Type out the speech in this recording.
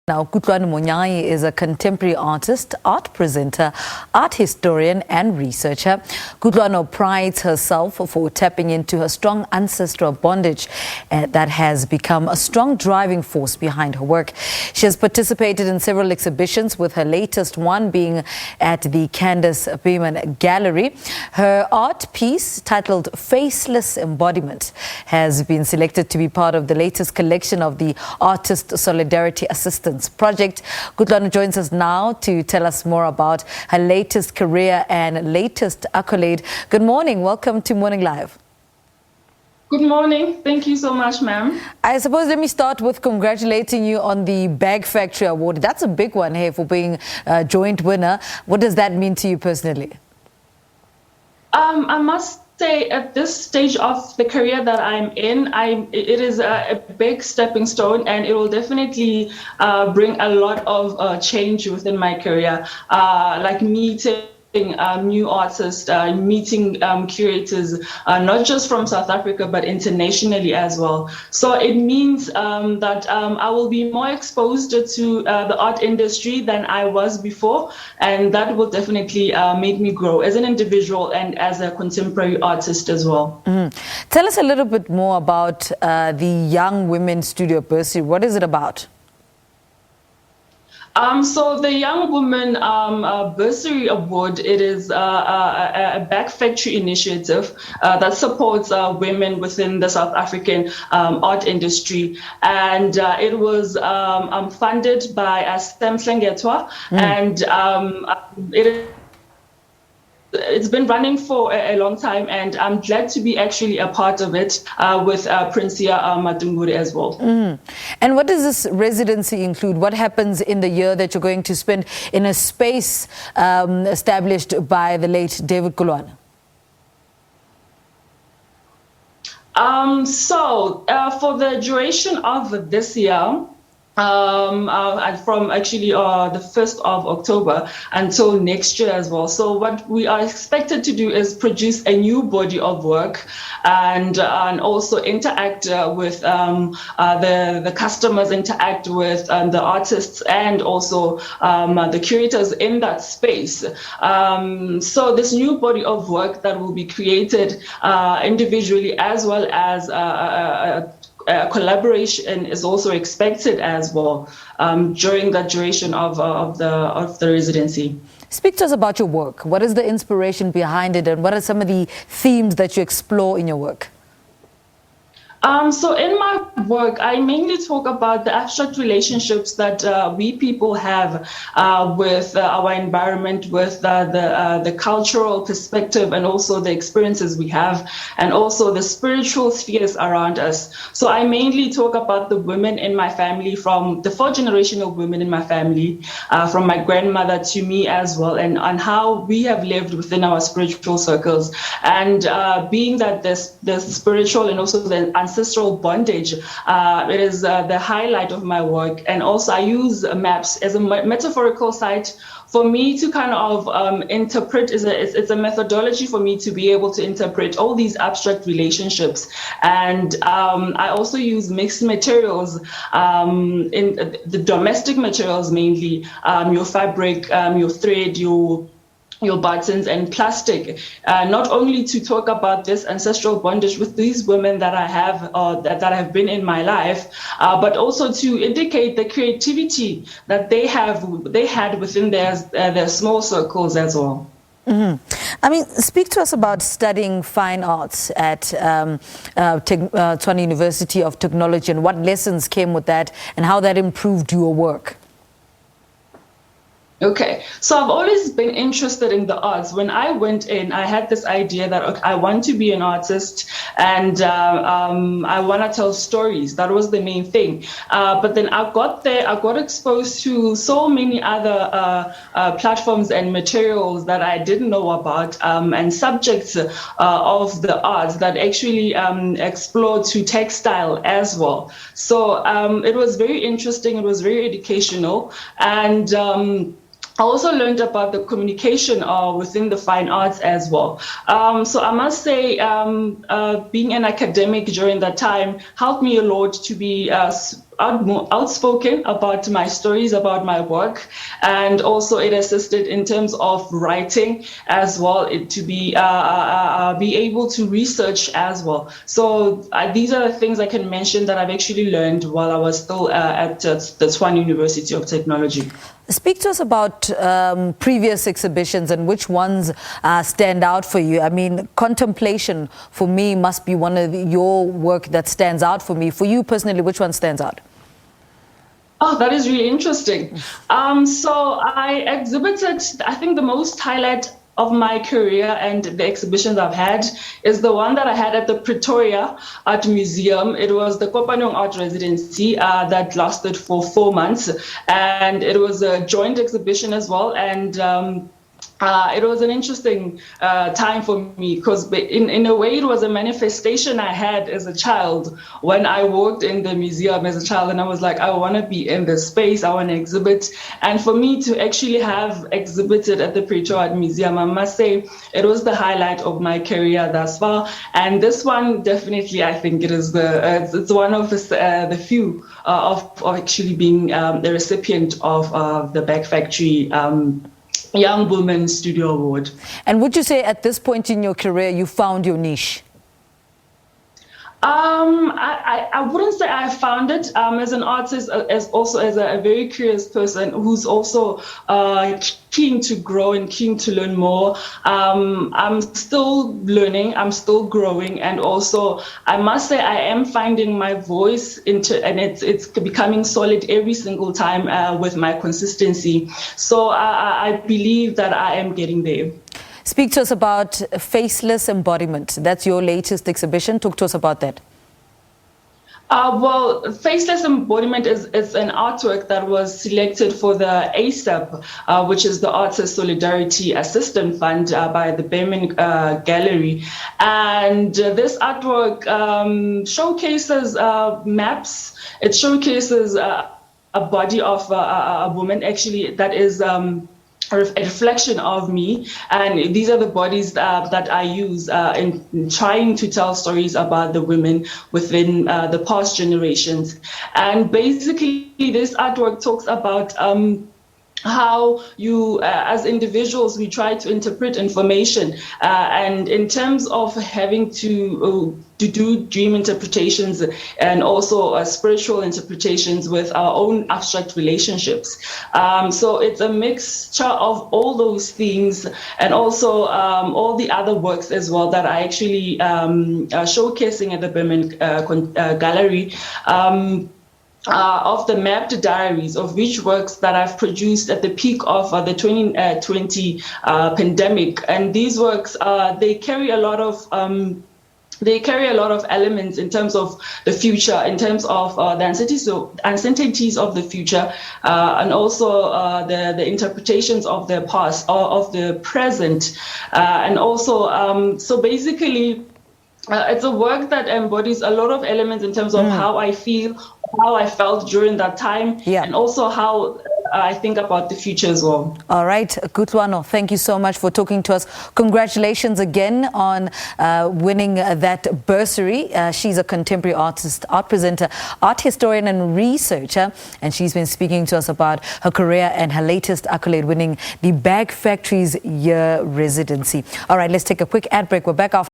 Now, Kutlwano Monyai is a contemporary artist, art presenter, art historian and researcher. Kutlwano prides herself for tapping into her strong ancestral bondage that has become a strong driving force behind her work. She has participated in several exhibitions, with her latest one being at the Candice Bierman Gallery. Her art piece, titled FACELESS Embodiment, has been selected to be part of the latest collection of the Artist Solidarity Assistance Project. Kutlwano joins us now to tell us more about her latest career and latest accolade. Good morning. Welcome to Morning Live. Good morning. Thank you so much, ma'am. I suppose let me start with congratulating you on the Bag Factory Award. That's a big one here for being a joint winner. What does that mean to you personally? I must say, at this stage of the career that I'm in, it is a big stepping stone, and it will definitely bring a lot of change within my career, like meeting new artists, meeting curators, not just from South Africa, but internationally as well. So it means that I will be more exposed to the art industry than I was before, and that will definitely make me grow as an individual and as a contemporary artist as well. Tell us a little bit more about the Young Women Studio Bursary. What is it about? So the Young Women Bursary Award, it is a Bag Factory initiative that supports women within the South African art industry. And it was funded by Sam Slengetwa, and it's been running for a long time, and I'm glad to be actually a part of it with Princia Matunguri as well. And what does this residency include? What happens in the year that you're going to spend in a space established by the late David Kutlwano? For the duration of this year, from actually the 1st of October until next year as well. So what we are expected to do is produce a new body of work and also interact with the customers, interact with the artists and also the curators in that space. So this new body of work that will be created individually as well as collaboration is also expected as well during the duration of the residency. Speak to us about your work. What is the inspiration behind it, and what are some of the themes that you explore in your work? So in my work, I mainly talk about the abstract relationships that we people have with our environment, with the cultural perspective, and also the experiences we have, and also the spiritual spheres around us. So I mainly talk about the women in my family, from the 4th-generational women in my family, from my grandmother to me as well, and on how we have lived within our spiritual circles. And being that the spiritual and also the ancestral bondage, it is the highlight of my work. And also I use maps as a metaphorical site for me to kind of interpret. It's a methodology for me to be able to interpret all these abstract relationships. And I also use mixed materials, in the domestic materials mainly, your fabric, your thread, your buttons and plastic, not only to talk about this ancestral bondage with these women that I have, that have been in my life, but also to indicate the creativity that they had within their small circles as well. I mean, speak to us about studying fine arts at Kutlwano University of Technology, and what lessons came with that and how that improved your work. Okay, so I've always been interested in the arts. When I went in, I had this idea that, okay, I want to be an artist, and I want to tell stories. That was the main thing. But then I got there, I got exposed to so many other platforms and materials that I didn't know about, and subjects of the arts that actually explore to textile as well. So it was very interesting. It was very educational, and I also learned about the communication within the fine arts as well. So I must say, being an academic during that time helped me a lot to be outspoken about my stories, about my work, and also it assisted in terms of writing as well, to be able to research as well. So these are the things I can mention that I've actually learned while I was still at the Tshwane University of Technology. Speak to us about previous exhibitions and which ones stand out for you. I mean, Contemplation for me must be one of your work that stands out for me. For you personally, which one stands out? Oh, that is really interesting. So I exhibited, I think the most highlight of my career and the exhibitions I've had is the one that I had at the Pretoria Art Museum. It was the Kutlwano Art Residency that lasted for 4 months, and it was a joint exhibition as well. And it was an interesting time for me because in a way it was a manifestation I had as a child when I worked in the museum as a child, and I was like, I want to be in this space, I want to exhibit. And for me to actually have exhibited at the Pretoria Art Museum, I must say it was the highlight of my career thus far. And this one definitely, I think it is it's one of the few of actually being the recipient of the Back Factory Young Woman Studio Award. And would you say at this point in your career you found your niche? I wouldn't say I found it. As an artist, as a very curious person who's also keen to grow and keen to learn more. I'm still learning, I'm still growing, and also I must say I am finding my voice and it's becoming solid every single time with my consistency. So I believe that I am getting there. Speak to us about Faceless Embodiment. That's your latest exhibition. Talk to us about that. Well, Faceless Embodiment is an artwork that was selected for the ASAP, which is the Artist Solidarity Assistance Fund by the Bierman Gallery. And this artwork showcases maps. It showcases a body of a woman, actually, that is a reflection of me, and these are the bodies that I use in trying to tell stories about the women within the past generations. And basically this artwork talks about how you as individuals we try to interpret information and in terms of having to do dream interpretations and also spiritual interpretations with our own abstract relationships. So it's a mixture of all those things, and also all the other works as well that I actually showcasing at the Bierman Gallery. Of the mapped diaries of which works that I've produced at the peak of the 2020 pandemic. And these works, they carry a lot of elements in terms of the future, in terms of the uncertainties of the future, and also the interpretations of the past or of the present. And also, so basically, it's a work that embodies a lot of elements in terms of how I feel, how I felt during that time, and also how I think about the future as well. All right, Kutlwano, thank you so much for talking to us. Congratulations again on winning that bursary. She's a contemporary artist, art presenter, art historian and researcher, and she's been speaking to us about her career and her latest accolade, winning the Back Factory's year residency. All right, let's take a quick ad break. We're back after.